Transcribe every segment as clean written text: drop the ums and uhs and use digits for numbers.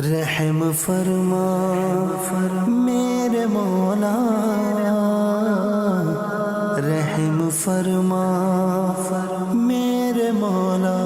رحم فرما میرے مولا، رحم فرما میرے مولا۔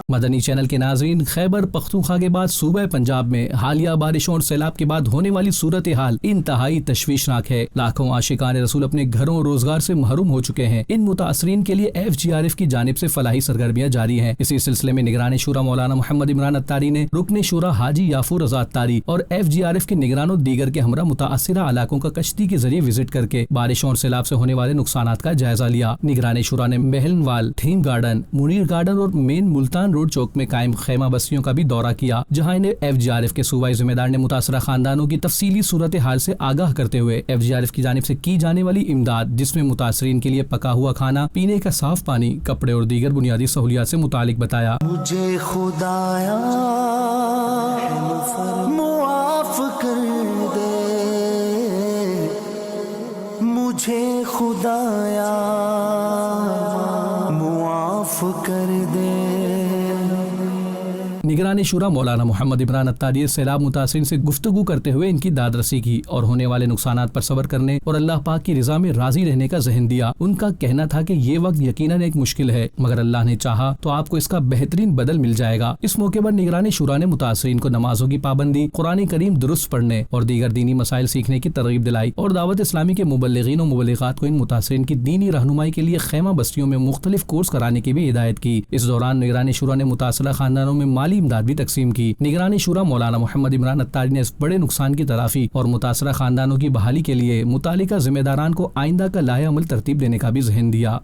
مدنی چینل کے ناظرین، خیبر پختونخوا کے بعد صوبہ پنجاب میں حالیہ بارشوں اور سیلاب کے بعد ہونے والی صورتحال انتہائی تشویشناک ہے۔ لاکھوں عاشقان رسول اپنے گھروں اور روزگار سے محروم ہو چکے ہیں۔ ان متاثرین کے لیے FGRF کی جانب سے فلاحی سرگرمیاں جاری ہیں۔ اسی سلسلے میں نگران شورا مولانا محمد عمران اتاری نے رکن شورا حاجی یافور رضا اتاری اور FGRF کے نگرانوں دیگر کے ہمراہ متاثرہ علاقوں کا کشتی کے ذریعے وزٹ کر کے بارشوں اور سیلاب سے ہونے والے نقصانات کا جائزہ لیا۔ نگران شورا نے مہلن وال، تھیم گارڈن، منیر گارڈن اور مین ملتان روڈ چوک میں قائم خیمہ بستیوں کا بھی دورہ کیا، جہاں انہیں FGRF کے صوبائی ذمہ دار نے متاثرہ خاندانوں کی تفصیلی صورتحال سے آگاہ کرتے ہوئے FGRF کی جانب سے کی جانے والی امداد، جس میں متاثرین کے لیے پکا ہوا کھانا، پینے کا صاف پانی، کپڑے اور دیگر بنیادی سہولیات سے متعلق بتایا۔ مجھے خدایا معاف کر دے، مجھے خدایا معاف کر دے۔ نگران شورا مولانا محمد عمران اتاری سیلاب متاثرین سے گفتگو کرتے ہوئے ان کی داد رسی کی اور ہونے والے نقصانات پر صبر کرنے اور اللہ پاک کی رضا میں راضی رہنے کا ذہن دیا۔ ان کا کہنا تھا کہ یہ وقت یقیناً ایک مشکل ہے، مگر اللہ نے چاہا تو آپ کو اس کا بہترین بدل مل جائے گا۔ اس موقع پر نگران شورا نے متاثرین کو نمازوں کی پابندی، قرآن کریم درست پڑھنے اور دیگر دینی مسائل سیکھنے کی ترغیب دلائی اور دعوت اسلامی کے مبلغین و مبلغات کو ان متاثرین کی دینی رہنمائی کے لیے خیمہ بستیوں میں مختلف کورس کرانے کی بھی ہدایت کی۔ اس دوران نگران شورا نے متاثرہ خاندانوں میں مالی امداد بھی تقسیم کی۔ نگران شورا مولانا محمد عمران اتاری نے اس بڑے نقصان کی تلافی اور متاثرہ خاندانوں کی بحالی کے لیے متعلقہ ذمہ داران کو آئندہ کا لائحہ عمل ترتیب دینے کا بھی ذہن دیا۔